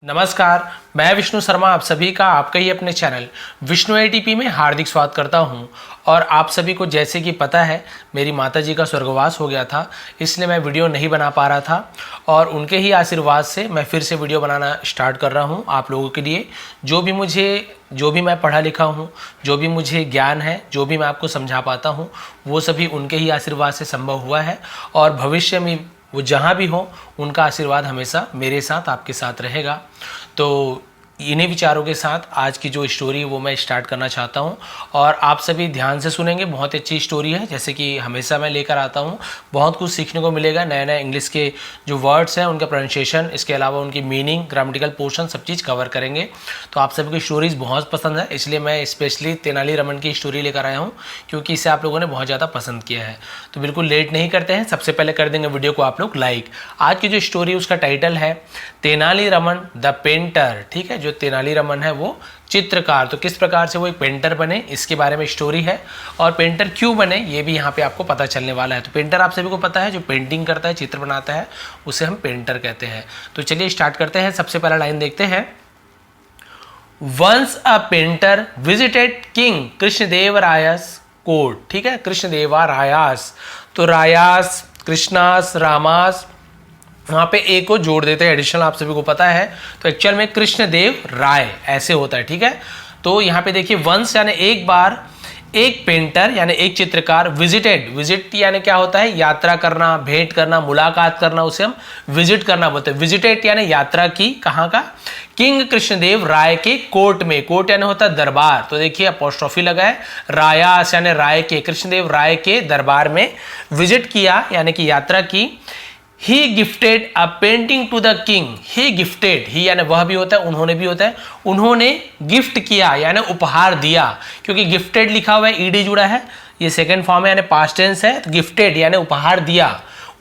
नमस्कार, मैं विष्णु शर्मा आप सभी का आपका ही अपने चैनल विष्णु एटीपी में हार्दिक स्वागत करता हूं। और आप सभी को जैसे कि पता है, मेरी माताजी का स्वर्गवास हो गया था, इसलिए मैं वीडियो नहीं बना पा रहा था और उनके ही आशीर्वाद से मैं फिर से वीडियो बनाना स्टार्ट कर रहा हूं आप लोगों के लिए। जो भी मैं पढ़ा लिखा हूं, जो भी मुझे ज्ञान है, जो भी मैं आपको समझा पाता हूं, वो सभी उनके ही आशीर्वाद से संभव हुआ है। और भविष्य में वो जहाँ भी हो, उनका आशीर्वाद हमेशा मेरे साथ आपके साथ रहेगा। तो इन्हीं विचारों के साथ आज की जो स्टोरी है वो मैं स्टार्ट करना चाहता हूँ और आप सभी ध्यान से सुनेंगे। बहुत अच्छी स्टोरी है, जैसे कि हमेशा मैं लेकर आता हूँ। बहुत कुछ सीखने को मिलेगा, नए नए इंग्लिश के जो वर्ड्स हैं उनका प्रोनाउंसिएशन, इसके अलावा उनकी मीनिंग, ग्रामेटिकल पोर्शन, सब चीज़ कवर करेंगे। तो आप सभी को स्टोरीज़ बहुत पसंद है, इसलिए मैं स्पेशली तेनाली रामन की स्टोरी लेकर आया हूँ, क्योंकि इसे आप लोगों ने बहुत ज़्यादा पसंद किया है। तो बिल्कुल लेट नहीं करते हैं, सबसे पहले कर देंगे वीडियो को आप लोग लाइक। आज की जो स्टोरी है उसका टाइटल है तेनाली रामन द पेंटर। ठीक है, जो तेनाली रामन है वो चित्रकार। तो किस प्रकार से वो एक पेंटर बने, इसके बारे में स्टोरी है। और पेंटर क्यों बने ये भी यहाँ पे आपको पता चलने वाला है। तो पेंटर आप सभी को पता है, जो पेंटिंग करता है, चित्र बनाता है, उसे हम पेंटर कहते हैं। तो चलिए स्टार्ट करते हैं। सबसे पहला लाइन देखते हैं। Once a painter visited king Krishnadevaraya's court. ठीक है, कृष्णदेवरायस, तो रायास, कृष्णास, रामास, वहाँ पे ए को जोड़ देते हैं, एडिशनल, आप सभी को पता है। तो एक्चुअल में कृष्णदेव राय ऐसे होता है। ठीक है, तो यहाँ पे देखिए वंस यानी एक बार, एक पेंटर यानी एक चित्रकार, विजिट यानी क्या होता है, यात्रा करना, भेंट करना, मुलाकात करना, उसे हम विजिट करना बोलते हैं। विजिटेड यानी यात्रा की, कहाँ का, किंग कृष्णदेव राय के कोर्ट में। कोर्ट यानी होता है दरबार, तो देखिए अपोस्ट्रोफी लगा है। रायास यानी राय के, कृष्णदेव राय के दरबार में विजिट किया यानी कि यात्रा की। He gifted a painting to the king. He gifted, ही यानी वह भी होता है, उन्होंने भी होता है। उन्होंने गिफ्ट किया यानी उपहार दिया, क्योंकि गिफ्टेड लिखा हुआ है, ईडी जुड़ा है, ये सेकंड फॉर्म है यानी पास्ट टेंस है। गिफ्टेड यानी उपहार दिया,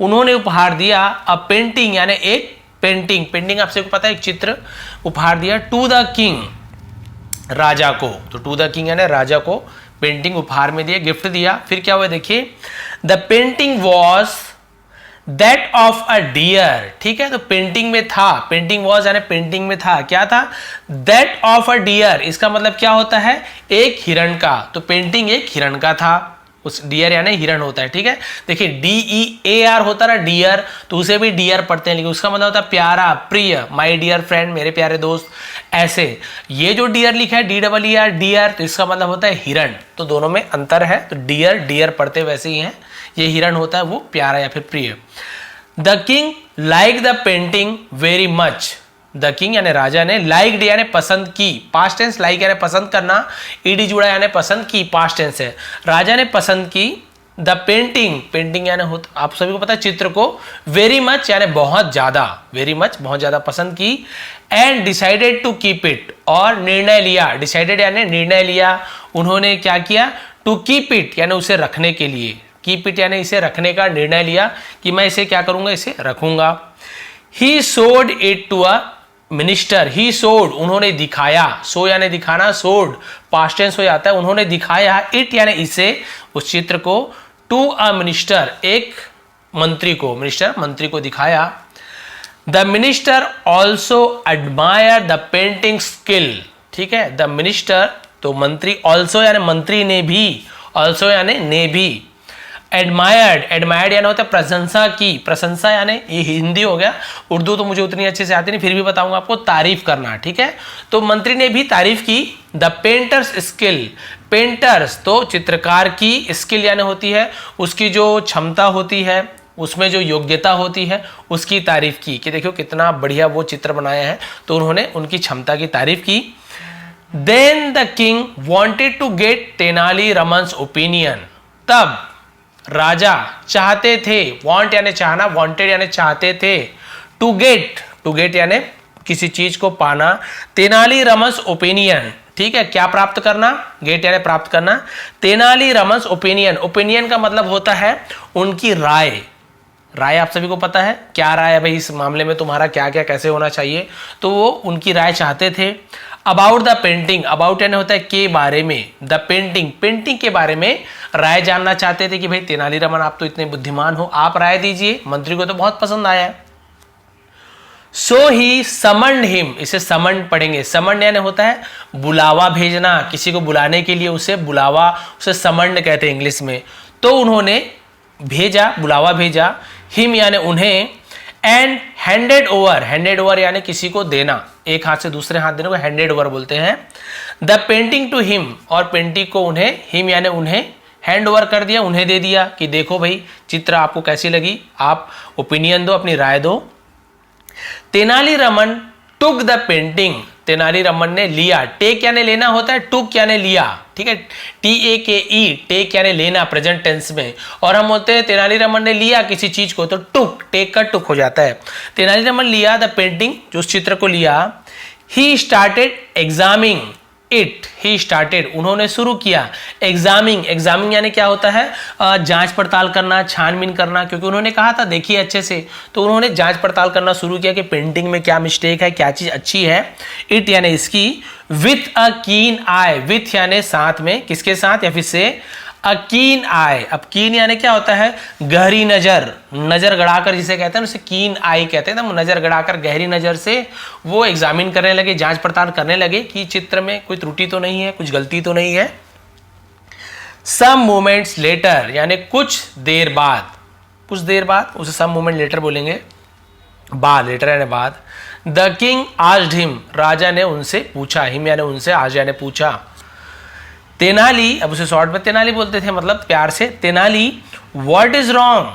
उन्होंने उपहार दिया। अ पेंटिंग यानी एक पेंटिंग, पेंटिंग आप सबको पता है, एक चित्र, उपहार दिया। टू द किंग, राजा को, तो टू द किंग यानी राजा को पेंटिंग उपहार में दिया, गिफ्ट दिया। फिर क्या हुआ देखिए, the painting was that of a deer. ठीक है, तो पेंटिंग में था, पेंटिंग वॉज यानी पेंटिंग में था, क्या था, दैट ऑफ अ डियर। इसका मतलब क्या होता है, एक हिरण का। तो पेंटिंग एक हिरण का था, उस डियर यानी हिरण होता है। ठीक है, देखिए DEAR होता है डियर, तो उसे भी डियर पढ़ते हैं, लेकिन उसका मतलब होता है प्यारा, प्रिय, माय डियर फ्रेंड, मेरे प्यारे दोस्त, ऐसे। ये जो डियर लिखा है DEER डियर, तो इसका मतलब होता है हिरण। तो दोनों में अंतर है, तो डियर पढ़ते वैसे ही हैं, ये हिरण होता है वो प्यारा या फिर प्रिय। The king like the painting very much. The king यानी राजा ने, लाइक्ड यानी पसंद की, पास्ट टेंस, लाइक यानी पसंद करना, ईडी जुड़ा यानी पसंद की, पास्ट टेंस है। राजा ने पसंद की द पेंटिंग, पेंटिंग यानी आप सभी को पता है चित्र को, वेरी मच यानी बहुत ज्यादा, वेरी मच बहुत ज्यादा पसंद की। And decided to keep it, और निर्णय लिया, डिसाइडेड यानी निर्णय लिया, उन्होंने क्या किया, टू कीप इट यानी उसे रखने के लिए, कीप इट यानी इसे रखने का निर्णय लिया कि मैं इसे क्या करूंगा, इसे रखूंगा। ही सोड इट टू अ मिनिस्टर, ही सोड उन्होंने दिखाया, सो यानी दिखाना, सोड पास्ट टेंस हो जाता है, उन्होंने दिखाया, इट यानी इसे, उस चित्र को, टू अ मिनिस्टर एक मंत्री को, मिनिस्टर मंत्री को दिखाया। The minister also admire the painting skill. ठीक है, द मिनिस्टर तो मंत्री, ऑल्सो यानी मंत्री ने भी, ऑल्सो यानी ने भी। एडमायर्ड, एडमायर्ड यानी होता है प्रशंसा की, प्रशंसा यानी, ये हिंदी हो गया, उर्दू तो मुझे उतनी अच्छे से आती नहीं, फिर भी बताऊंगा आपको, तारीफ करना। ठीक है, तो मंत्री ने भी तारीफ की। द पेंटर्स स्किल, पेंटर्स तो चित्रकार की, स्किल यानी होती है उसकी जो क्षमता होती है, उसमें जो योग्यता होती है, उसकी तारीफ की, कि देखो कितना बढ़िया वो चित्र बनाया है, तो उन्होंने उनकी क्षमता की तारीफ की। Then the king wanted to get Tenali Raman's opinion, तब राजा चाहते थे, वांट यानी चाहना, वांटेड यानी चाहते थे, टू गेट यानी किसी चीज को पाना, तेनाली रामन्स ओपिनियन। ठीक है, क्या प्राप्त करना, गेट यानी प्राप्त करना, तेनाली रामन्स ओपिनियन, ओपिनियन का मतलब होता है उनकी राय। राय आप सभी को पता है, क्या राय है भाई इस मामले में, तुम्हारा क्या क्या कैसे होना चाहिए, तो वो उनकी राय चाहते थे। अबाउट द पेंटिंग, अबाउट यानी होता है के बारे में, द पेंटिंग, पेंटिंग के बारे में राय जानना चाहते थे कि भाई तेनालीरामन आप तो इतने बुद्धिमान हो, आप राय दीजिए। मंत्री को तो बहुत पसंद आया है। सो ही समन्ड हिम, इसे समन्ड पढ़ेंगे। समन्ड यानी होता है बुलावा भेजना, किसी को बुलाने के लिए उसे बुलावा, उसे समन्ड कहते हैं इंग्लिश में। तो उन्होंने भेजा, बुलावा भेजा, हिम यानी उन्हें, and handed over, handed over यानी किसी को देना, एक हाथ से दूसरे हाथ देने को हैंडेड ओवर बोलते हैं। द पेंटिंग टू हिम, और पेंटिंग को उन्हें, हिम यानी उन्हें हैंड ओवर कर दिया, उन्हें दे दिया कि देखो भाई चित्र आपको कैसी लगी, आप ओपिनियन दो, अपनी राय दो। Tenali Raman took the painting, Tenali Raman ने लिया, टेक यानी लेना होता है, टुक यानी लिया, ठीक है, TAKE, टेक यानी लेना प्रेजेंट टेंस में। और हम बोलते हैं तेनालीरामन ने लिया किसी चीज को, तो टुक, टेक का टुक हो जाता है। तेनालीरामन लिया द पेंटिंग, जो उस चित्र को लिया। He started examining it, he started, उन्होंने शुरू किया, एग्जामिंग, एग्जामिंग यानी क्या होता है, जांच पड़ताल करना, छानबीन करना, क्योंकि उन्होंने कहा था देखिए अच्छे से, तो उन्होंने जांच पड़ताल करना शुरू किया कि पेंटिंग में क्या मिस्टेक है, क्या चीज अच्छी है। इट यानी इसकी, विथ अ कीन आई, विथ यानी साथ में, किसके साथ, या फिर से अ कीन आई। अब कीन यानी क्या होता है, गहरी नजर, नजर गड़ाकर जिसे कहते हैं उसे कीन आई कहते हैं। तो नजर गड़ाकर गहरी नजर से वो एग्जामिन करने लगे, जांच पड़ताल करने लगे कि चित्र में कोई त्रुटि तो नहीं है, कुछ गलती तो नहीं है। सम मोमेंट्स लेटर यानी कुछ देर बाद, कुछ देर बाद, उसे सम मोमेंट लेटर बोलेंगे, बाद, लेटर यानी बाद। द किंग आस्क्ड हिम, राजा ने उनसे पूछा, हिम यानी उनसे, आज यानी पूछा। तेनाली, अब उसे शॉर्ट में तेनाली बोलते थे, मतलब प्यार से, तेनाली व्हाट इज रॉन्ग,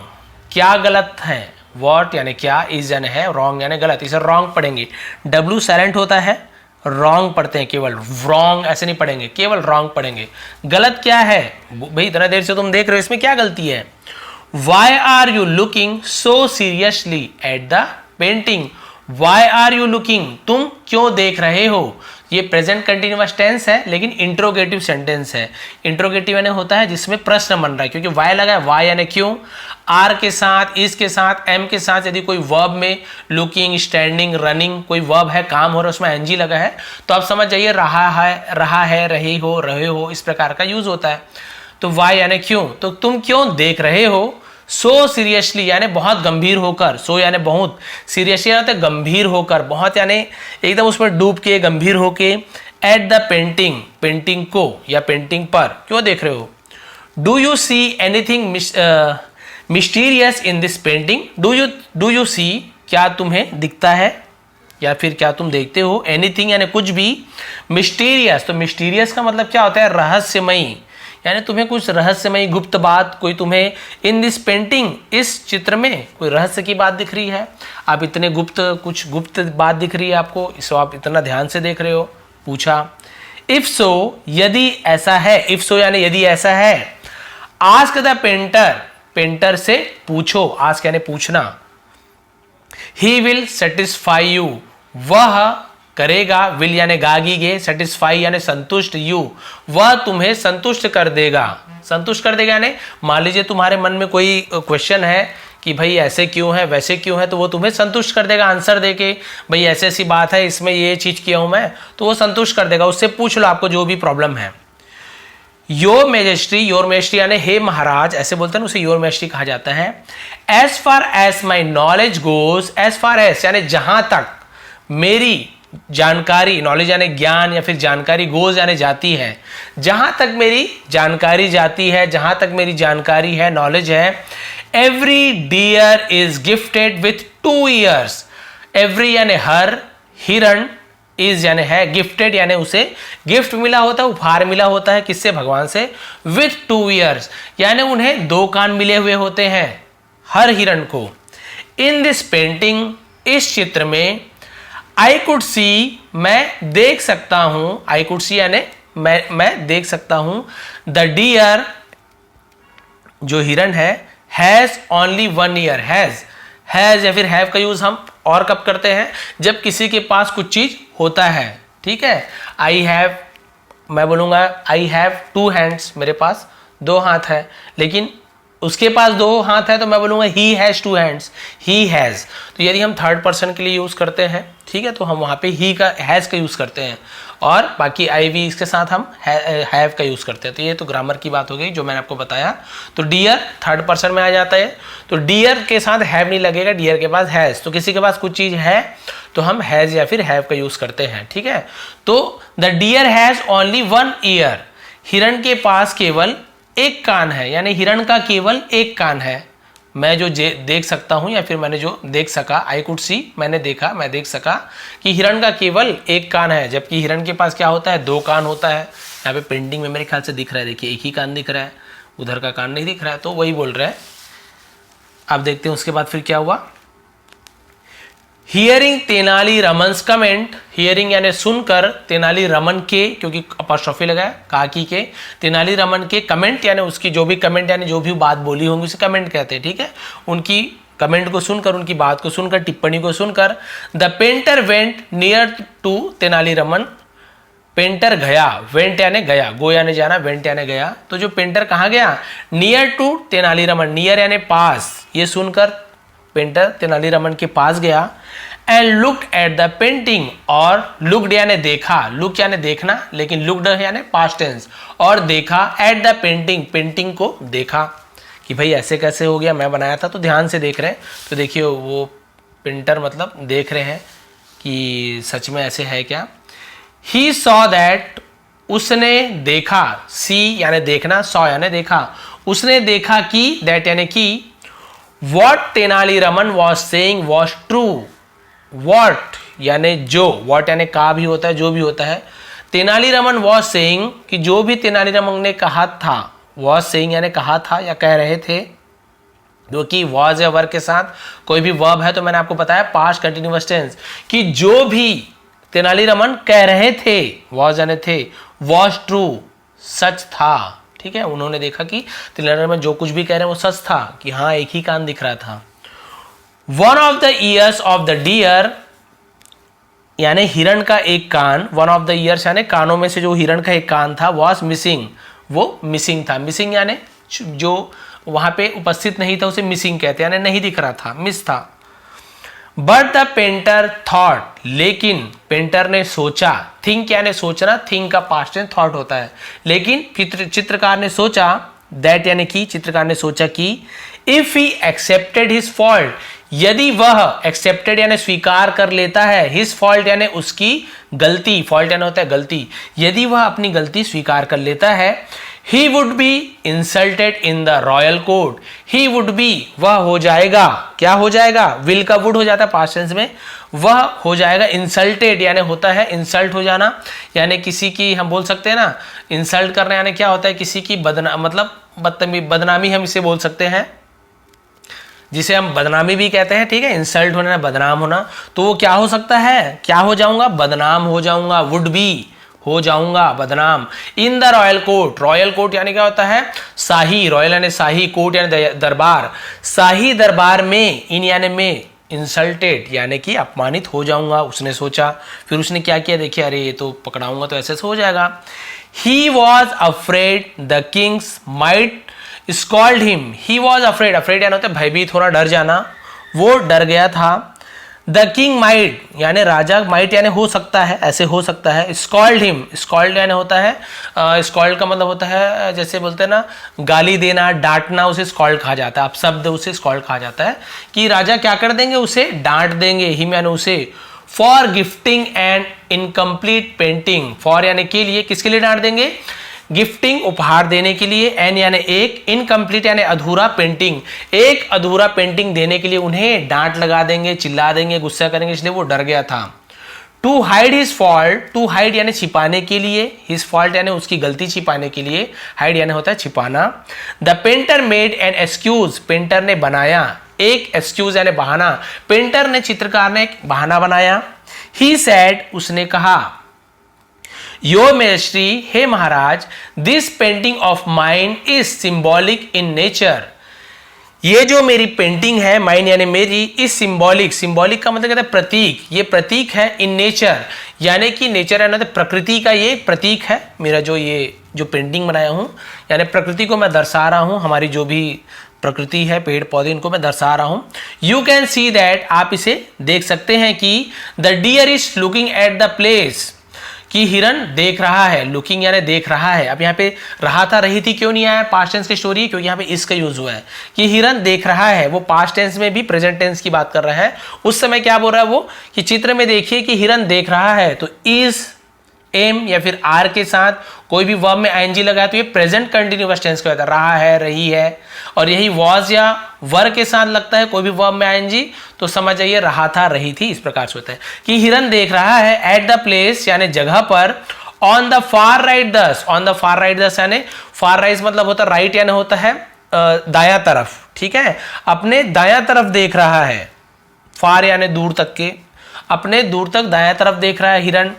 क्या गलत है, व्हाट यानी क्या, इज यानी है, रॉन्ग यानी गलत, इसे रॉन्ग पढ़ेंगे, W साइलेंट होता है, रॉन्ग पढ़ते हैं केवल, रॉन्ग ऐसे नहीं पढ़ेंगे, केवल रॉन्ग पढ़ेंगे। गलत क्या है भाई, इतना देर से तुम देख रहे हो, इसमें क्या गलती है। Why are you looking so seriously at the painting, why are you looking, तुम क्यों देख रहे हो। ये प्रेजेंट कंटिन्यूअस टेंस है लेकिन इंट्रोगेटिव सेंटेंस है। इंट्रोगेटिव यानी होता है जिसमें प्रश्न बन रहा है, क्योंकि वाई लगा है, वाई यानी क्यों, आर के साथ, इस के साथ, एम के साथ, यदि कोई वर्ब में लुकिंग, स्टैंडिंग, रनिंग कोई वर्ब है, काम हो रहा है, उसमें एनजी लगा है, तो आप समझ जाइए रहा है, रही हो, रहे हो, इस प्रकार का यूज होता है। तो वाई यानी क्यों, तो तुम क्यों देख रहे हो। सो सीरियसली यानी बहुत गंभीर होकर, सो यानी बहुत, सीरियसली यानी गंभीर होकर, बहुत यानी एकदम उसमें डूब के, गंभीर होके। एट द पेंटिंग, पेंटिंग को या पेंटिंग पर क्यों देख रहे हो। Do you see anything mysterious in this painting, do you see, क्या तुम्हें दिखता है या फिर क्या तुम देखते हो। एनीथिंग यानी कुछ भी, मिस्टीरियस, तो मिस्टीरियस का मतलब क्या होता है, रहस्यमयी, यानी तुम्हें कुछ रहस्यमयी गुप्त बात, कोई तुम्हें इन दिस पेंटिंग, इस चित्र में कोई रहस्य की बात दिख रही है, आप इतने गुप्त, कुछ गुप्त बात दिख रही है आपको, इसको आप इतना ध्यान से देख रहे हो, पूछा। इफ सो, यदि ऐसा है, इफ सो यानी यदि ऐसा है। आस्क द पेंटर, पेंटर से पूछो, आस्क यानी पूछना। ही विल सेटिस्फाई यू, वह करेगा, विल यानी गागीगे, सेटिस्फाई यानी संतुष्ट, यू वह तुम्हें संतुष्ट कर देगा। संतुष्ट कर देगा यानी मान लीजिए तुम्हारे मन में कोई क्वेश्चन है कि भाई ऐसे क्यों है, वैसे क्यों है, तो वो तुम्हें संतुष्ट कर देगा आंसर देके, भाई ऐसी ऐसी बात है, इसमें ये चीज किया हूं मैं, तो वो संतुष्ट कर देगा। उससे पूछ लो आपको जो भी प्रॉब्लम है। योर मेजेस्ट्री, योर मेजेस्ट्री यानी हे महाराज, ऐसे बोलते हैं, उसे योर मेजेस्ट्री कहा जाता है। As far as my knowledge goes, as far as यानी जहां तक मेरी जानकारी, नॉलेज यानी ज्ञान या फिर जानकारी, गोज यानी जाती है, जहां तक मेरी जानकारी जाती है, जहां तक मेरी जानकारी है, नॉलेज है। Every deer is gifted with 2 ears, every यानी हर, हिरण, इज यानी है, गिफ्टेड यानी उसे गिफ्ट मिला होता है, उपहार मिला होता है, किससे, भगवान से। विथ 2 ईयर्स यानी उन्हें 2 कान मिले हुए होते हैं, हर हिरण को। इन दिस पेंटिंग, इस चित्र में। आई कुड सी, मैं देख सकता हूं, आई कुड सी यानी मैं देख सकता हूं। द डियर, जो हिरण है, हैज ओनली 1 ईयर, हैज या फिर हैव का यूज हम और कब करते हैं, जब किसी के पास कुछ चीज होता है, ठीक है। आई हैव, मैं बोलूंगा आई हैव 2 हैंड्स, मेरे पास 2 हाथ है, लेकिन उसके पास 2 हाथ है तो मैं बोलूंगा he has 2 hands, he has. तो यदि हम थर्ड पर्सन के लिए यूज करते हैं, ठीक है, तो हम वहां पे ही का हैज का यूज करते हैं, और बाकी आई वी इसके साथ हम हैव का यूज करते हैं। तो ये तो ग्रामर की बात हो गई जो मैंने आपको बताया। तो डियर थर्ड पर्सन में आ जाता है, तो डियर के साथ हैव नहीं लगेगा, डियर के पास हैज। तो किसी के पास कुछ चीज है तो हम हैज या फिर हैव का यूज करते हैं, ठीक है। तो the deer has only 1 ear, हिरण के पास केवल एक कान है, यानी हिरण का केवल एक कान है। मैं जो देख सकता हूं, या फिर मैंने जो देख सका, आई कुड सी, मैंने देखा, मैं देख सका कि हिरण का केवल एक कान है, जबकि हिरण के पास क्या होता है, 2 कान होता है। यहाँ पे पेंटिंग में मेरे ख्याल से दिख रहा है, देखिए एक ही कान दिख रहा है, उधर का कान नहीं दिख रहा है, तो वही बोल रहा है। अब देखते हैं उसके बाद फिर क्या हुआ। हियरिंग तेनाली रमन्स कमेंट, हियरिंग यानी सुनकर, तेनाली रमन के, क्योंकि अपॉस्ट्रोफी लगाया, काकी के, तेनाली रमन के कमेंट यानी उसकी जो भी कमेंट यानी जो भी बात बोली होंगी उसे कमेंट कहते हैं, ठीक है। उनकी कमेंट को सुनकर, उनकी बात को सुनकर, टिप्पणी को सुनकर, the painter went near to Tenali Raman, painter गया, वेंट यानी गया, गो यानी जाना, वेंट यानी गया। तो जो पेंटर कहाँ गया, near to Tenali Raman, near यानी पास, ये सुनकर पेंटर तेनालीरामन के पास गया। And looked at the painting, और लुक्ड यानी देखा, लुक यानी देखना, लेकिन लुक्ड यानी पास्ट टेंस, और देखा एट द पेंटिंग, पेंटिंग को देखा कि भाई ऐसे कैसे हो गया, मैं बनाया था, तो ध्यान से देख रहे हैं। तो देखिए वो पेंटर मतलब देख रहे हैं कि सच में ऐसे है क्या। ही सॉ दैट, उसने देखा, सी यानी देखना, सॉ यानी देखा, उसने देखा कि, दैट यानी कि, what Tenali Raman was saying was true, what यानी जो, वॉट यानी का भी होता है, जो भी होता है। तेनालीरामन वॉज सेइंग कि जो भी तेनालीरामन ने कहा था, वॉज सेइंग यानी कहा था या कह रहे थे, जो कि वॉज या वर्ब के साथ कोई भी वर्ब है तो मैंने आपको बताया पास्ट कंटिन्यूअस टेंस, कि जो भी तेनालीरामन कह रहे थे, वॉज यानी थे, वॉज ट्रू, सच था, ठीक है। उन्होंने देखा कि तेनालीरामन जो कुछ भी कह रहे हैं वो सच था, कि हाँ एक ही कान दिख रहा था। One of the ears of the deer, यानी हिरण का एक कान, वन ऑफ द ईयर्स यानी कानों में से जो हिरण का एक कान था, वॉज मिसिंग, वो मिसिंग था। मिसिंग यानी जो वहां पे उपस्थित नहीं था उसे मिसिंग कहते हैं, यानी नहीं दिख रहा था, मिस था। बट द पेंटर थॉट, लेकिन पेंटर ने सोचा, थिंक यानी सोचना, थिंक का पास्ट टेंस थॉट होता है, लेकिन चित्रकार ने सोचा, दैट यानी कि चित्रकार ने सोचा कि, if he accepted his fault, यदि वह एक्सेप्टेड यानी स्वीकार कर लेता है, हिज फॉल्ट यानी उसकी गलती, फॉल्ट यानी होता है गलती, यदि वह अपनी गलती स्वीकार कर लेता है, he would be insulted in the royal court, he would be वह हो जाएगा, क्या हो जाएगा, विल का वुड हो जाता है पास्ट टेंस में, वह हो जाएगा इंसल्टेड यानी होता है इंसल्ट हो जाना, यानी किसी की, हम बोल सकते हैं ना इंसल्ट करना, यानी क्या होता है किसी की मतलब बदनामी हम इसे बोल सकते हैं, जिसे हम बदनामी भी कहते हैं, ठीक है। इंसल्ट होना, बदनाम होना, तो वो क्या हो सकता है, क्या हो जाऊंगा, बदनाम हो जाऊंगा, वुड बी हो जाऊंगा बदनाम। इन the royal court, royal court यानी क्या होता है, शाही, रॉयल यानी शाही, कोर्ट यानी दरबार, शाही दरबार में, इन यानी में, इंसल्टेड यानी कि अपमानित हो जाऊंगा, उसने सोचा। फिर उसने क्या किया, देखिए अरे ये तो पकड़ाऊंगा तो ऐसे हो जाएगा। He was afraid the Kings might scold him, he was afraid, afraid यानी होता है भयभीत होना, डर जाना, वो डर गया था। द किंग माइट यानी राजा, माइट यानी हो सकता है, ऐसे हो सकता है। स्कॉल्ड हिम, स्कॉल्ड यानी होता है, स्कॉल्ड का मतलब होता है जैसे बोलते हैं ना गाली देना, डांटना, उसे स्कॉल्ड कहा जाता है। अब शब्द उसे स्कॉल्ड कहा जाता है कि राजा क्या कर देंगे, उसे डांट देंगे, हिम यानी उसे। For gifting and incomplete painting, for यानी के लिए, किसके लिए डांट देंगे, गिफ्टिंग उपहार देने के लिए, एन यानी एक, इनकम्प्लीट यानी अधूरा, पेंटिंग एक अधूरा पेंटिंग देने के लिए उन्हें डांट लगा देंगे, चिल्ला देंगे, गुस्सा करेंगे, इसलिए वो डर गया था। To hide his fault, to hide यानी छिपाने के लिए, हिज फॉल्ट यानी उसकी गलती छिपाने के लिए, हाइड यानी होता है छिपाना। The painter made an excuse, painter ने बनाया एक एक्सक्यूज यानी बहाना, पेंटर ने, चित्रकार ने एक बहाना बनाया। ही सेड, उसने कहा, योर मेजेस्टी, हे महाराज, this painting of mind is symbolic in nature, ये जो मेरी पेंटिंग है, माइंड यानी मेरी, इज सिंबॉलिक, सिंबॉलिक का मतलब कहता है प्रतीक, ये प्रतीक है, इन नेचर यानी कि नेचर यानी प्रकृति का ये प्रतीक है, मेरा जो ये जो पेंटिंग बनाया हूं, यानी प्रकृति को मैं दर्शा रहा हूं, हमारी जो भी प्रकृति है, पेड़ पौधे, इनको मैं दर्शा रहा हूं। यू कैन सी दैट, आप इसे देख सकते हैं कि the deer is looking at the place, कि हिरन देख रहा है, लुकिंग यानी देख रहा है। अब यहाँ पे रहा था रही थी क्यों नहीं आया, पास्ट टेंस की स्टोरी है, क्योंकि यहाँ पे इसका यूज हुआ है कि हिरन देख रहा है। वो पास्ट टेंस में भी प्रेजेंट टेंस की बात कर रहा है। उस समय क्या बोल रहा है वो, कि चित्र में देखिए कि हिरन देख रहा है, तो इज, एम या फिर आर के साथ कोई भी वर्ब में आईएनजी लगाए तो ये प्रेजेंट कंटिन्यूअस टेंस का होता है, रहा है, रही है। और यही वॉज या वर के साथ लगता है कोई भी वर्ब में आईएनजी, तो समझ जाइए रहा था, रही थी, इस प्रकार से होता है कि हिरन देख रहा है एट द प्लेस यानी जगह पर, ऑन द फार राइट दस, ऑन द फार राइट दस यानी फार राइट मतलब होता है राइट यानी होता है दाया तरफ, ठीक है, अपने दाया तरफ देख रहा है, फार यानी दूर तक के, अपने दूर तक दाया तरफ देख रहा है हिरन।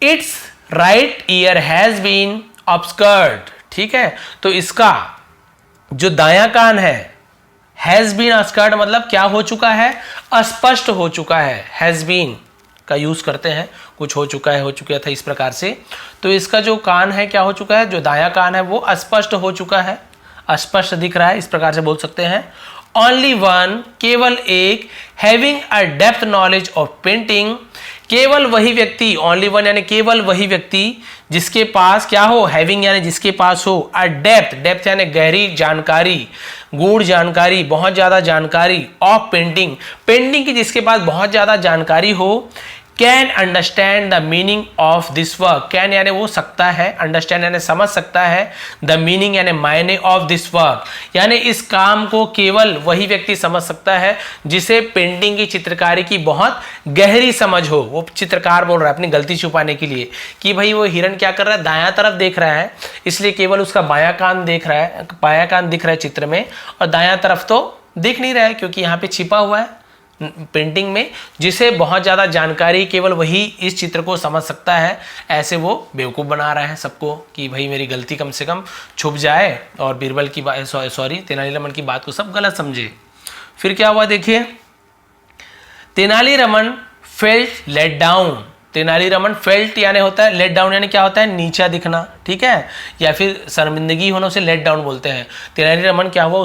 It's right ear has been obscured, ठीक है, तो इसका जो दायां कान है, हैज बीन ऑब्स्कर्ड मतलब क्या हो चुका है, अस्पष्ट हो चुका है। हैज बीन का यूज करते हैं, कुछ हो चुका है, हो चुका था, इस प्रकार से। तो इसका जो कान है क्या हो चुका है, जो दायां कान है वो अस्पष्ट हो चुका है, अस्पष्ट दिख रहा है, इस प्रकार से बोल सकते हैं। ओनली वन, केवल एक, having a depth knowledge of painting, केवल वही व्यक्ति, ओनली वन यानी केवल वही व्यक्ति जिसके पास क्या हो, हैविंग यानी जिसके पास हो, अ डेप्थ, डेप्थ यानी गहरी जानकारी, गूढ़ जानकारी, बहुत ज्यादा जानकारी, ऑफ पेंटिंग, पेंटिंग की जिसके पास बहुत ज्यादा जानकारी हो, can understand the meaning of this work, can यानी वो सकता है, अंडरस्टैंड यानी समझ सकता है, द मीनिंग यानी मायने ऑफ दिस वर्क यानी इस काम को केवल वही व्यक्ति समझ सकता है जिसे पेंटिंग की, चित्रकारी की बहुत गहरी समझ हो। वो चित्रकार बोल रहा है अपनी गलती छुपाने के लिए कि भाई वो हिरन क्या कर रहा है, दायां तरफ देख रहा है, इसलिए केवल उसका बायां कान देख रहा है, बायां कान दिख रहा है चित्र में, और दायां तरफ तो दिख नहीं रहा है क्योंकि यहाँ पे छिपा हुआ है पेंटिंग में, जिसे बहुत ज़्यादा जानकारी केवल वही इस चित्र को समझ सकता है। ऐसे वो बेवकूफ़ बना रहा है सबको कि भाई मेरी गलती कम से कम छुप जाए, और बीरबल की बात, सॉरी तेनालीरामन की बात को सब गलत समझे। फिर क्या हुआ देखिए, Tenali Raman felt let down, Tenali Raman felt यानी होता है लेट डाउन यानी क्या होता है, नीचा दिखना, ठीक है, या फिर शर्मिंदगी होना, उसे लेट डाउन बोलते हैं। तेनालीरामन क्या हुआ,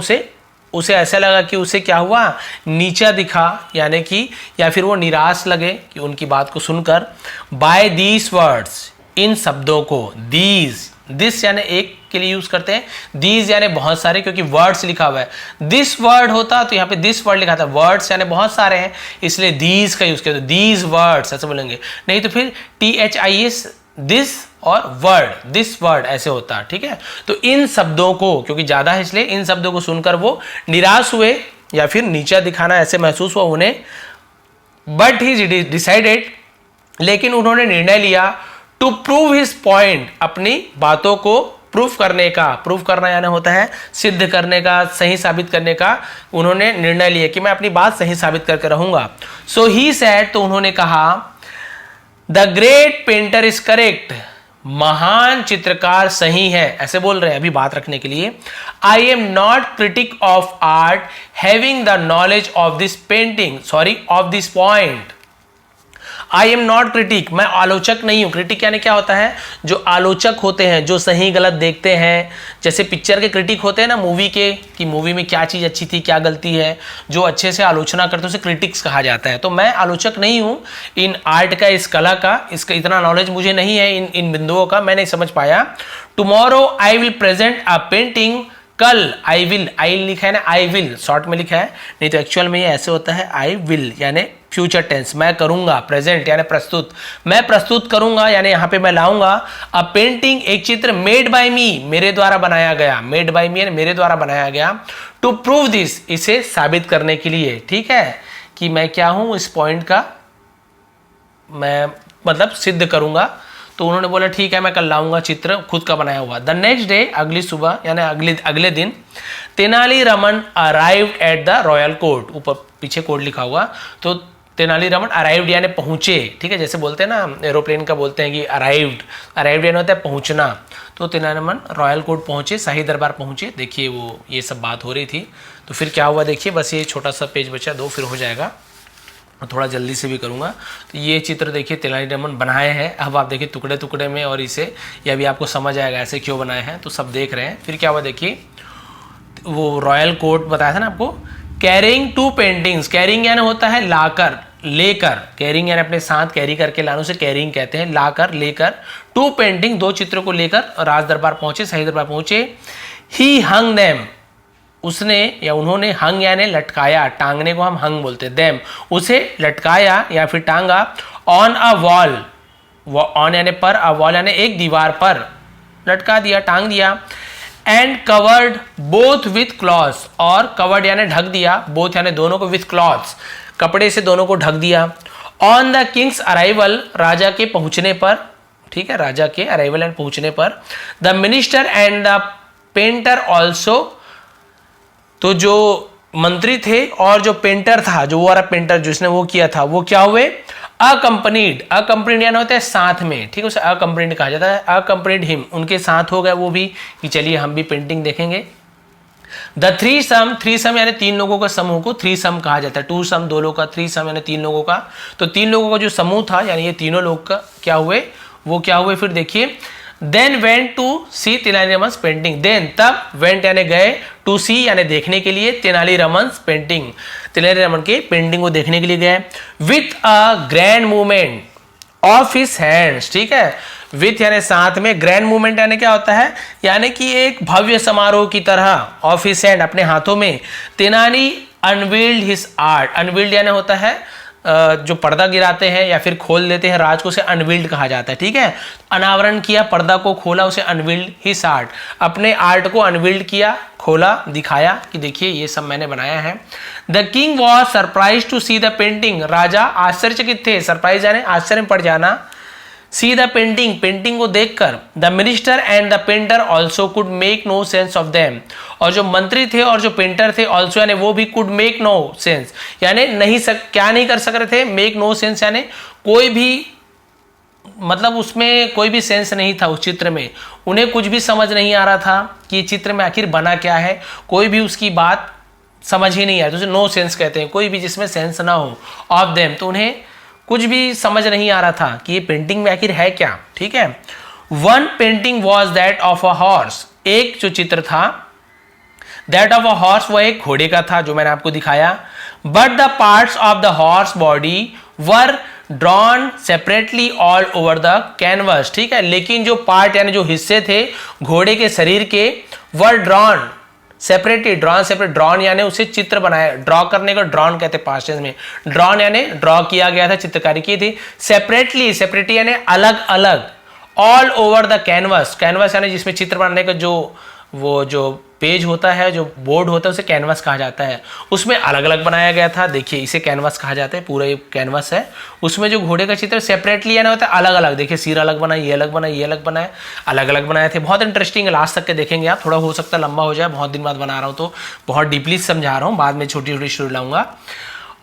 उसे ऐसा लगा कि उसे क्या हुआ, नीचा दिखा, यानी कि या फिर वो निराश लगे कि उनकी बात को सुनकर। बाय दीज वर्ड्स, इन शब्दों को, दीज, दिस यानी एक के लिए यूज करते हैं, दीज यानी बहुत सारे, क्योंकि वर्ड्स लिखा हुआ है, दिस वर्ड होता तो यहाँ पे दिस वर्ड लिखा था, वर्ड्स यानी बहुत सारे हैं इसलिए दीज का यूज किया, दीज वर्ड्स ऐसे बोलेंगे, नहीं तो फिर THIS दिस और वर्ड, दिस वर्ड ऐसे होता, ठीक है। तो इन शब्दों को, क्योंकि ज्यादा है इसलिए इन शब्दों को सुनकर वो निराश हुए या फिर नीचा दिखाना ऐसे महसूस हुआ उन्हें। बट ही डिसाइडेड, लेकिन उन्होंने निर्णय लिया, टू प्रूव हिज पॉइंट, अपनी बातों को प्रूफ करने का, प्रूफ करना यानी होता है सिद्ध करने का, सही साबित करने का, उन्होंने निर्णय लिया कि मैं अपनी बात सही साबित करके रहूंगा। सो ही सेड, तो उन्होंने कहा, the great painter is correct, महान चित्रकार सही है, ऐसे बोल रहे हैं अभी बात रखने के लिए। I am not critic of art having the knowledge of this painting, sorry of this point. I am not critic, मैं आलोचक नहीं हूं। क्रिटिक यानी क्या होता है, जो आलोचक होते हैं, जो सही गलत देखते हैं, जैसे पिक्चर के क्रिटिक होते हैं ना मूवी के, कि मूवी में क्या चीज अच्छी थी क्या गलती है, जो अच्छे से आलोचना करते हैं उसे क्रिटिक्स कहा जाता है। तो मैं आलोचक नहीं हूं इन आर्ट का, इस कला का, इसका इतना नॉलेज मुझे नहीं है, इन बिंदुओं का मैं नहीं समझ पाया। Tomorrow I will present a painting, कल आई विल, आई लिखा है ना, आई विल शॉर्ट में लिखा है, नहीं तो एक्चुअल में ये ऐसे होता है, आई विल यानी फ्यूचर टेंस, मैं करूंगा, प्रेजेंट यानी प्रस्तुत, मैं प्रस्तुत करूंगा यानी यहां पे मैं लाऊंगा, अ पेंटिंग एक चित्र, मेड बाय मी, मेरे द्वारा बनाया गया, मेड बाय मी यानी मेरे द्वारा बनाया गया, टू प्रूव दिस, इसे साबित करने के लिए, ठीक है, कि मैं क्या हूं, इस पॉइंट का मैं मतलब सिद्ध करूंगा। तो उन्होंने बोला ठीक है मैं कल लाऊंगा चित्र खुद का बनाया हुआ। द नेक्स्ट डे, अगली सुबह यानी अगले दिन, Tenali Raman arrived at the royal court, ऊपर पीछे कोर्ट लिखा हुआ, तो तेनालीरामन अराइव्ड यानी पहुंचे, ठीक है, जैसे बोलते हैं ना एरोप्लेन का बोलते हैं कि अराइव्ड, अराइव्ड यानी होता है पहुंचना। तो तेनालीरामन रॉयल कोर्ट पहुंचे, शाही दरबार पहुंचे। देखिए वो ये सब बात हो रही थी। तो फिर क्या हुआ देखिए, बस ये छोटा सा पेज बचा, 2 फिर हो जाएगा, थोड़ा जल्दी से भी करूंगा। तो ये चित्र देखिए तेनालीरामन बनाए हैं, अब आप देखिए टुकड़े टुकड़े में, और इसे यह भी आपको समझ आएगा ऐसे क्यों बनाए हैं, तो सब देख रहे हैं। फिर क्या हुआ देखिए, वो रॉयल कोर्ट बताया था ना आपको। कैरिंग 2 पेंटिंग्स, कैरिंग यानी होता है लाकर, लेकर, कैरिंग यानी अपने साथ कैरी करके लाने से कैरिंग कहते हैं, लाकर, लेकर। 2 पेंटिंग, 2 चित्रों को लेकर राज दरबार पहुंचे, शाही दरबार पहुंचे। ही हंग देम, उसने या उन्होंने, हंग यानी लटकाया, टांगने को हम हंग बोलते हैं, देम उसे लटकाया या फिर टांगा, ऑन अ वॉल, ऑन यानी पर, अ वॉल यानी एक दीवार पर लटका दिया, टांग दिया। And covered both with clothes, और कवर्ड यानी ढक दिया, बोथ यानी दोनों को, विथ क्लॉथ्स कपड़े से दोनों को ढक दिया। ऑन द किंग्स अराइवल, राजा के पहुंचने पर, ठीक है, राजा के अराइवल एंड पहुंचने पर। The minister and the painter also, तो जो मंत्री थे और जो पेंटर था, जो वो वाला पेंटर जिसने वो किया था, वो क्या हुए, अकम्पनीड, अकम्पनीड यानी होता है साथ में, ठीक है, उसे अकम्पनीड कहा जाता है, अकम्पनीड हिम, उनके साथ हो गए वो भी, कि चलिए हम भी पेंटिंग देखेंगे। द थ्री सम, थ्री सम यानी 3 लोगों का समूह को थ्री सम कहा जाता है, 2 सम 2 लोगों का, 3 सम यानी 3 लोगों का। तो 3 लोगों का जो समूह था, यानी ये तीनों लोग का क्या हुए, वो क्या हुए, फिर देखिए। Then went to see Tenaliraman's painting, then तब, वेंट यानी गए, टू सी यानी देखने के लिए, तेनालीरामन्स पेंटिंग, तेनालीरामन के पेंटिंग को देखने के लिए गए। With a grand movement of his hands, ठीक है, विथ यानी साथ में, ग्रैंड मूवमेंट यानी क्या होता है, यानी कि एक भव्य समारोह की तरह, ऑफ हिज हैंड अपने हाथों में। Tenali unveiled his art, unveiled यानी होता है जो पर्दा गिराते हैं या फिर खोल देते हैं राज को, उसे अनवील्ड कहा जाता है, ठीक है। अनावरण किया, पर्दा को खोला, उसे अनवील्ड हिज आर्ट, अपने आर्ट को अनवील्ड किया, खोला, दिखाया कि देखिए ये सब मैंने बनाया है। The king was surprise to see the painting, राजा आश्चर्यचकित थे, सरप्राइज यानी आश्चर्य में पड़ जाना। सी द पेंटिंग, पेंटिंग को देखकर। The minister and the painter also could make no sense of them, और जो मंत्री थे और जो पेंटर थे ऑल्सो यानी वो भी कुड मेक नो सेंस, यानी क्या नहीं कर सक रहे थे, मेक नो सेंस यानी कोई भी, मतलब उसमें कोई भी सेंस नहीं था उस चित्र में, उन्हें कुछ भी समझ नहीं आ रहा था कि चित्र में आखिर बना क्या है, कोई भी उसकी बात समझ ही नहीं आया, तो उसे नो सेंस कहते हैं, कोई भी जिसमें सेंस ना हो ऑफ देम, तो उन्हें कुछ भी समझ नहीं आ रहा था कि ये पेंटिंग में आखिर है क्या, ठीक है। One painting was that of a horse, एक जो चित्र था दैट ऑफ अ हॉर्स, वह एक घोड़े का था जो मैंने आपको दिखाया। But the parts of the horse body were drawn separately all over the canvas, ठीक है, लेकिन जो पार्ट यानी जो हिस्से थे घोड़े के शरीर के, were drawn separately, drawn separate, drawn यानी उसे चित्र बनाया, ड्रॉ करने को ड्रॉन कहते हैं पास्ट टेंस में, ड्रॉन यानी ड्रॉ किया गया था, चित्रकारी की थी। सेपरेटली, सेपरेटली यानी अलग अलग, all over the canvas, canvas यानी जिसमें चित्र बनाने का जो वो जो पेज होता है, जो बोर्ड होता है, उसे कैनवस कहा जाता है, उसमें अलग अलग बनाया गया था। देखिए इसे कैनवस कहा जाता है, पूरा ये कैनवस है, उसमें जो घोड़े का चित्र सेपरेटली यानी होता है अलग अलग, देखिए सिर अलग बना, ये अलग बना, ये अलग बनाया, अलग अलग बनाए थे। बहुत इंटरेस्टिंग है, लास्ट तक के देखेंगे आप, थोड़ा हो सकता है लंबा हो जाए, बहुत दिन बाद बना रहा हूँ तो बहुत डीपली समझा रहा हूँ, बाद में छोटी छोटी स्टोरी लाऊंगा।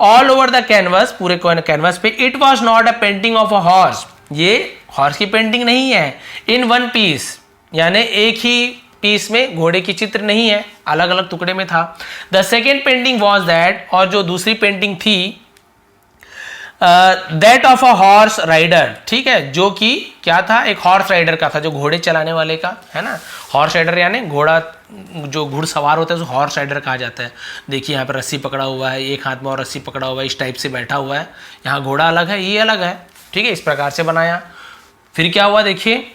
ऑल ओवर द कैनवस, पूरे कैनवस पे। It was not a painting of a horse, ये हॉर्स की पेंटिंग नहीं है। इन वन पीस यानी एक ही पीस में घोड़े की चित्र नहीं है, अलग अलग टुकड़े में था। The second painting was that, और जो दूसरी पेंटिंग थी that of a horse rider, ठीक है, जो कि क्या था, एक हॉर्स राइडर का था, जो घोड़े चलाने वाले का है ना, हॉर्स राइडर यानी घोड़ा, जो घुड़सवार होता है उसे हॉर्स राइडर कहा जाता है। देखिए यहाँ पर रस्सी पकड़ा हुआ है, एक हाथ में और रस्सी पकड़ा हुआ है, इस टाइप से बैठा हुआ है, यहाँ घोड़ा अलग है, ये अलग है, ठीक है, इस प्रकार से बनाया। फिर क्या हुआ देखिए,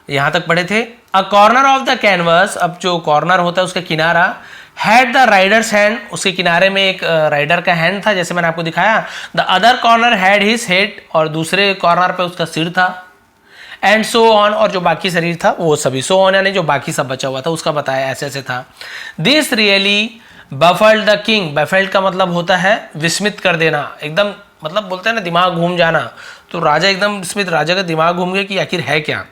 यहां तक पढ़े थे। A corner of the canvas, अब जो कॉर्नर होता है उसका किनारा, हैड द राइडर्स हैंड, उसके किनारे में एक राइडर का हैंड था जैसे मैंने आपको दिखाया। The other corner had his head, और दूसरे कॉर्नर पे उसका सिर था। एंड सो ऑन, और जो बाकी शरीर था वो सभी, सो ऑन यानी जो बाकी सब बचा हुआ था उसका बताया, ऐसे ऐसे था। दिस रियली बफल्ड द किंग, बफल्ड का मतलब होता है विस्मित कर देना, एकदम मतलब बोलते हैं ना दिमाग घूम जाना, तो राजा एकदम विस्मित, राजा का दिमाग घूम गया कि आखिर है क्या।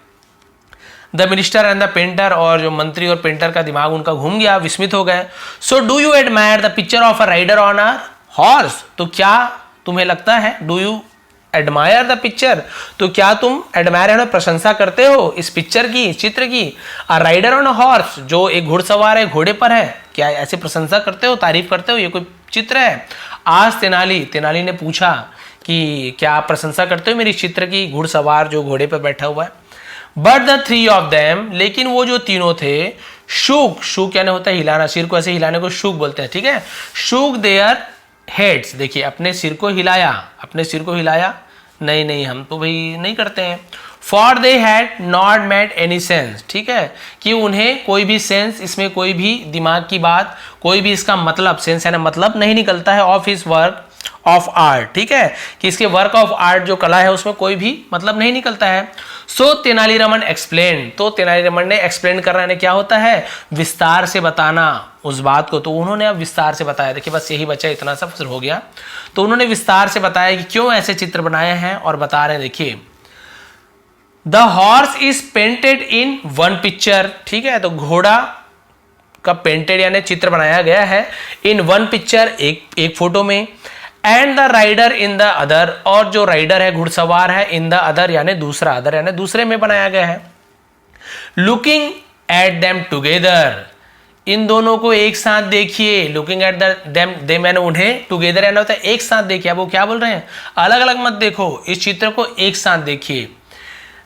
The minister and the painter, और जो मंत्री और पेंटर का दिमाग उनका घूम गया, विस्मित हो गए। So do you admire the picture of a rider on a horse, तो क्या तुम्हें लगता है, do you admire the picture, तो क्या तुम एडमायर है प्रशंसा करते हो इस पिक्चर की, इस चित्र की। A rider on a horse, जो एक घुड़सवार है, घोड़े पर है, क्या ऐसे प्रशंसा करते हो, तारीफ करते हो, ये कोई चित्र है। आज तेनाली, तेनाली ने पूछा कि क्या आप प्रशंसा करते हो मेरी चित्र की, घुड़सवार जो घोड़े पर बैठा हुआ है। But the three of them, लेकिन वो जो तीनों थे, शुक, शुक यानी होता है हिलाना, सिर को ऐसे हिलाने को शुक बोलते हैं, ठीक है। शुक देयर हेड्स, देखिए अपने सिर को हिलाया, अपने सिर को हिलाया, नहीं नहीं हम तो भाई नहीं करते हैं। For they had not made any sense, ठीक है, कि उन्हें कोई भी सेंस, इसमें कोई भी दिमाग की बात, कोई भी इसका मतलब, सेंस यानी मतलब नहीं निकलता है, of his work of art, ठीक है, कि इसके वर्क ऑफ आर्ट जो कला है उसमें कोई भी मतलब नहीं निकलता है। सो तेनालीरामन एक्सप्लेन, तो तेनालीरामन ने एक्सप्लेन करना यानी क्या होता है, विस्तार से बताना उस बात को, तो उन्होंने अब विस्तार से बताया। देखिए बस यही बचा, इतना सब फिर हो गया। तो उन्होंने विस्तार से बताया कि क्यों ऐसे चित्र बनाए हैं और बता रहे हैं। देखिए the horse is painted in one picture, ठीक है, तो घोड़ा का पेंटेड यानी चित्र बनाया गया है इन वन पिक्चर, एक फोटो में, and the rider in the other, और जो राइडर है घुड़सवार है इन द अदर यानी दूसरा, अदर यानी दूसरे में बनाया गया है। लुकिंग एट देम टुगेदर, इन दोनों को एक साथ देखिए, लुकिंग एट देम यानी उन्हें, टुगेदर यानी होता है एक साथ देखिए। अब वो क्या बोल रहे हैं, अलग अलग मत देखो, इस चित्र को एक साथ देखिए।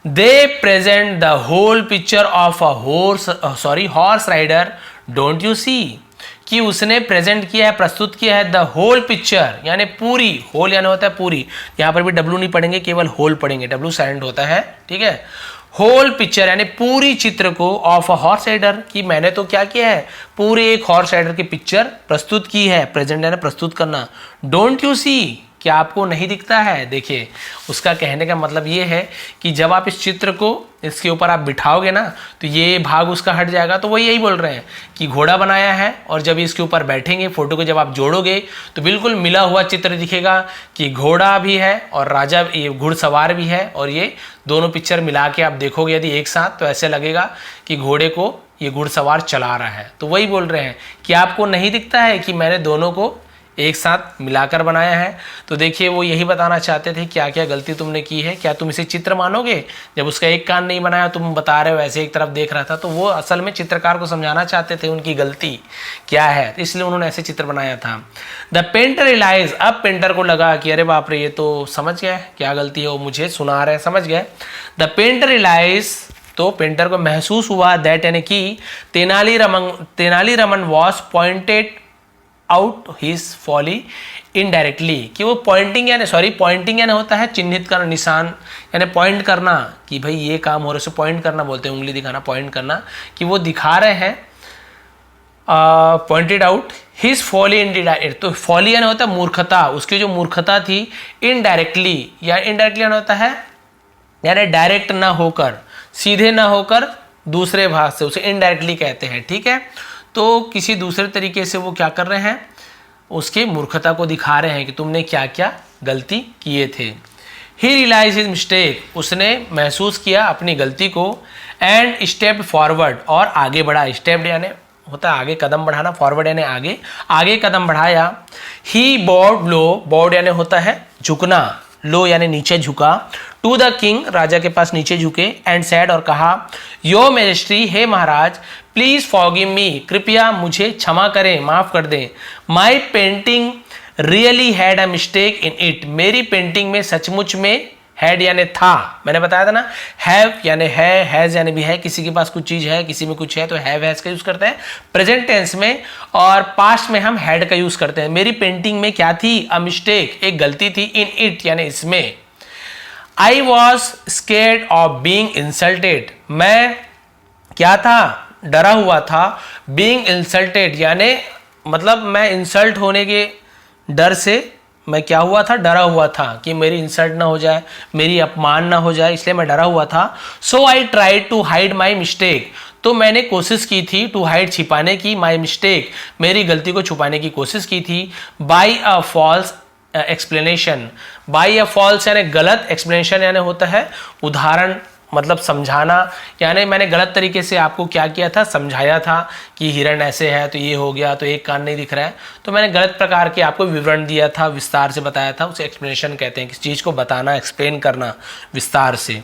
They present the whole picture of a horse rider, don't you see, कि उसने प्रेजेंट किया है, प्रस्तुत किया है, द होल पिक्चर यानी पूरी, होल यानी होता है पूरी, यहां पर भी डब्लू नहीं पढ़ेंगे, केवल होल पढ़ेंगे, डब्लू साइलेंट होता है, ठीक है। होल पिक्चर यानी पूरी चित्र को, ऑफ अ हॉर्स राइडर, कि मैंने तो क्या किया है, पूरे एक हॉर्स राइडर की पिक्चर प्रस्तुत की है, प्रेजेंट यानी प्रस्तुत करना। डोंट यू सी, क्या आपको नहीं दिखता है। देखिए उसका कहने का मतलब ये है कि जब आप इस चित्र को इसके ऊपर आप बिठाओगे ना, तो ये भाग उसका हट जाएगा। तो वो यही बोल रहे हैं कि घोड़ा बनाया है, और जब इसके ऊपर बैठेंगे, फोटो को जब आप जोड़ोगे तो बिल्कुल मिला हुआ चित्र दिखेगा कि घोड़ा भी है और राजा, ये घुड़सवार भी है, और ये दोनों पिक्चर मिला के आप देखोगे यदि एक साथ, तो ऐसे लगेगा कि घोड़े को ये घुड़सवार चला रहा है। तो वही बोल रहे हैं कि आपको नहीं दिखता है कि मैंने दोनों को एक साथ मिलाकर बनाया है। तो देखिए वो यही बताना चाहते थे क्या क्या गलती तुमने की है, क्या तुम इसे चित्र मानोगे, जब उसका एक कान नहीं बनाया, तुम बता रहे हो ऐसे एक तरफ देख रहा था। तो वो असल में चित्रकार को समझाना चाहते थे उनकी गलती क्या है, इसलिए उन्होंने ऐसे चित्र बनाया था। द पेंटर रियलाइज, अब पेंटर को लगा कि अरे बाप रे, ये तो समझ गए क्या गलती है, वो मुझे सुना रहे हैं, समझ गए। द पेंटर रियलाइज, तो पेंटर को महसूस हुआ, दैट यानी कि Tenali Raman was pointed out his folly indirectly, कि वो पॉइंटिंग यानी होता है चिन्हित करना, निशान यानी पॉइंट करना, कि भाई ये काम हो रहा है, उसे पॉइंट करना बोलते हैं, उंगली दिखाना, पॉइंट करना, कि वो दिखा रहे हैं, pointed out his folly indirect, तो फॉली यानी होता है मूर्खता, उसकी जो मूर्खता थी, इनडायरेक्टली या इनडायरेक्टली यानी होता है यानी डायरेक्ट ना होकर, सीधे ना होकर, दूसरे भाग से, उसे इनडायरेक्टली कहते हैं, ठीक है। तो किसी दूसरे तरीके से वो क्या कर रहे हैं, उसके मूर्खता को दिखा रहे हैं कि तुमने क्या क्या गलती किए थे। ही रियलाइज हिज मिस्टेक, उसने महसूस किया अपनी गलती को, एंड स्टेप फॉरवर्ड, और आगे बढ़ा, स्टेप यानी होता है आगे कदम बढ़ाना, फॉरवर्ड यानी आगे, आगे कदम बढ़ाया। ही बॉड लो, बॉड यानी होता है झुकना, लो यानी नीचे झुका, टू द किंग, राजा के पास नीचे झुके, एंड सैड और कहा, यो मेजेस्टी, हे महाराज, प्लीज फॉरगिव मी, कृपया मुझे क्षमा करें, माफ कर दें। My painting really had a mistake in it, मेरी पेंटिंग में सचमुच में, हैड यानी था, मैंने बताया था ना, हैव यानी है, हैज यानी भी है, किसी के पास कुछ चीज है, किसी में कुछ है, तो हैव हैज का यूज करते हैं प्रेजेंट टेंस में, और पास्ट में हम हैड का यूज करते हैं। मेरी पेंटिंग में क्या थी, अ मिस्टेक, एक गलती थी, इन इट यानी इसमें। I was scared of being insulted, मैं क्या था, डरा हुआ था, बींग इंसल्टेड यानी मतलब मैं इंसल्ट होने के डर से मैं क्या हुआ था, डरा हुआ था कि मेरी इंसल्ट ना हो जाए, मेरी अपमान ना हो जाए, इसलिए मैं डरा हुआ था। So I tried to hide my mistake, तो मैंने कोशिश की थी, टू हाइड छिपाने की, माई मिस्टेक मेरी गलती को छुपाने की कोशिश की थी, by a false explanation, by a false यानी गलत, एक्सप्लेनेशन यानी होता है उदाहरण, मतलब समझाना, यानी मैंने गलत तरीके से आपको क्या किया था, समझाया था कि हिरण ऐसे है तो ये हो गया, तो एक कान नहीं दिख रहा है, तो मैंने गलत प्रकार के आपको विवरण दिया था, विस्तार से बताया था, उसे एक्सप्लेनेशन कहते हैं, किसी चीज़ को बताना, एक्सप्लेन करना विस्तार से।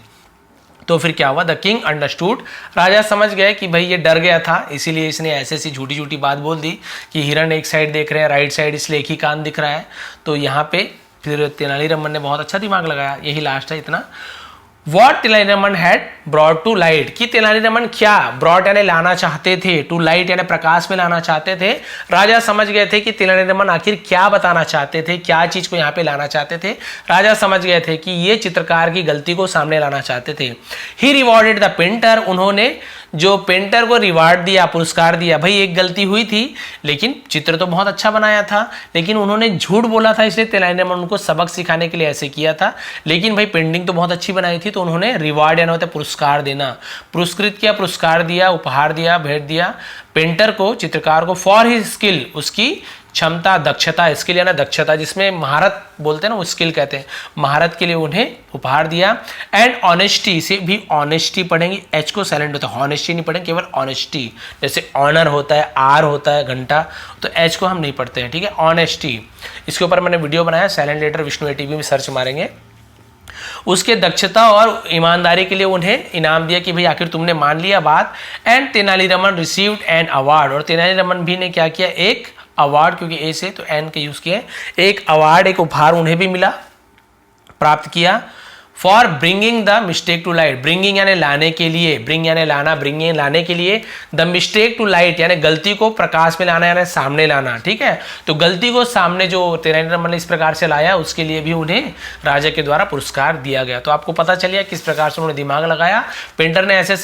तो फिर क्या हुआ, द किंग अंडरस्टूड, राजा समझ गए कि भाई ये डर गया था, इसीलिए इसने ऐसे ऐसी झूठी झूठी बात बोल दी कि हिरण एक साइड देख रहे हैं, राइट साइड, इसलिए एक ही कान दिख रहा है। तो यहाँ पे फिर तेनालीरामन ने बहुत अच्छा दिमाग लगाया, यही लास्ट है इतना। What Tenali Raman had brought to light, कि तेनालीरामन क्या ब्रॉड यानी लाना चाहते थे, टू लाइट यानी प्रकाश में लाना चाहते थे। राजा समझ गए थे कि तेनालीरामन आखिर क्या बताना चाहते थे, क्या चीज को यहाँ पे लाना चाहते थे। राजा समझ गए थे कि ये चित्रकार की गलती को सामने लाना चाहते थे। ही रिवॉर्डेड द पेंटर, उन्होंने जो पेंटर को रिवार्ड दिया, पुरस्कार दिया। भाई एक गलती हुई थी, लेकिन चित्र तो बहुत अच्छा बनाया था, लेकिन उन्होंने झूठ बोला था, इसलिए तेनालीरामन उनको सबक सिखाने के लिए ऐसे किया था। लेकिन भाई पेंटिंग तो बहुत अच्छी बनाई थी, तो उन्होंने रिवार्ड यानी होता है पुरस्कार देना, पुरस्कृत किया, पुरस्कार दिया, उपहार दिया, भेंट दिया पेंटर को, चित्रकार को, फॉर हिज स्किल, उसकी क्षमता, दक्षता, स्किल यानी दक्षता, जिसमें महारत बोलते हैं ना, वो स्किल कहते हैं, महारत के लिए उन्हें उपहार दिया। एंड ऑनेस्टी, से भी ऑनेस्टी पढ़ेंगे, एच को साइलेंट होता है, ऑनेस्टी नहीं पढ़ेंगे, केवल ऑनेस्टी। जैसे ऑनर होता है, आर होता है घंटा, तो एच को हम नहीं पढ़ते हैं, ठीक है, ऑनेस्टी। इसके ऊपर मैंने वीडियो बनाया, साइलेंट लेटर विष्णु एटीवी में सर्च मारेंगे। उसके दक्षता और ईमानदारी के लिए उन्हें इनाम दिया कि भाई आखिर तुमने मान लिया बात। And Tenali Raman received an award, और तेनालीरामन भी ने क्या किया, एक अवार्ड, क्योंकि ए से तो एन का यूज किया है, एक अवार्ड, एक उपहार उन्हें भी मिला, प्राप्त किया। For bringing the mistake to light, bringing यानी लाने के लिए, ब्रिंग यानी लाना, ब्रिंगिंग लाने के लिए, द मिस्टेक टू लाइट यानी गलती को प्रकाश में लाना यानी सामने लाना, ठीक है। तो गलती को सामने जो तेनालीरामन ने इस प्रकार से लाया, उसके लिए भी उन्हें राजा के द्वारा पुरस्कार दिया गया। तो आपको पता चल गया किस प्रकार से उन्होंने दिमाग लगाया। पेंटर ने ऐसे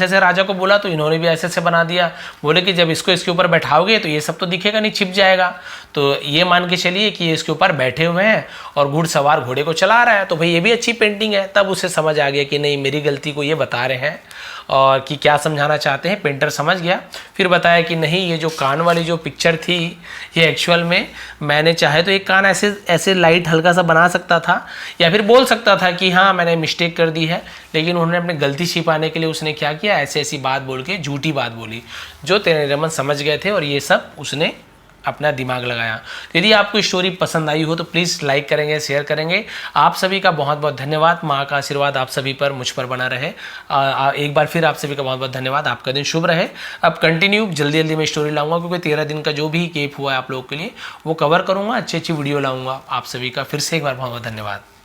से राजा को बोला, तो इन्होंने भी ऐसे से बना दिया। बोले कि जब इसको इसके ऊपर बैठाओगे तो ये सब तो दिखेगा नहीं, छिप जाएगा। तो ये मान के चलिए कि ये इसके ऊपर बैठे हुए हैं और घुड़सवार घोड़े को चला रहा है, तो भाई ये भी अच्छी पेंटिंग है। तब उसे समझ आ गया कि नहीं, मेरी गलती को ये बता रहे हैं और कि क्या समझाना चाहते हैं। पेंटर समझ गया, फिर बताया कि नहीं, ये जो कान वाली जो पिक्चर थी, ये एक्चुअल में मैंने चाहे तो एक कान ऐसे ऐसे लाइट हल्का सा बना सकता था, या फिर बोल सकता था कि हाँ मैंने मिस्टेक कर दी है, लेकिन उन्होंने अपनी गलती छिपाने के लिए उसने क्या किया, ऐसी ऐसी बात बोल के झूठी बात बोली, जो तेनालीरामन समझ गए थे, और ये सब उसने अपना दिमाग लगाया। यदि आपको स्टोरी पसंद आई हो तो प्लीज़ लाइक करेंगे, शेयर करेंगे। आप सभी का बहुत बहुत धन्यवाद। माँ का आशीर्वाद आप सभी पर, मुझ पर बना रहे। एक बार फिर आप सभी का बहुत बहुत धन्यवाद। आपका दिन शुभ रहे। अब कंटिन्यू जल्दी जल्दी मैं स्टोरी लाऊंगा, क्योंकि 13 दिन का जो भी गैप हुआ है आप लोगों के लिए वो कवर करूँगा, अच्छी अच्छी वीडियो लाऊंगा आप सभी का। फिर से एक बार बहुत बहुत धन्यवाद।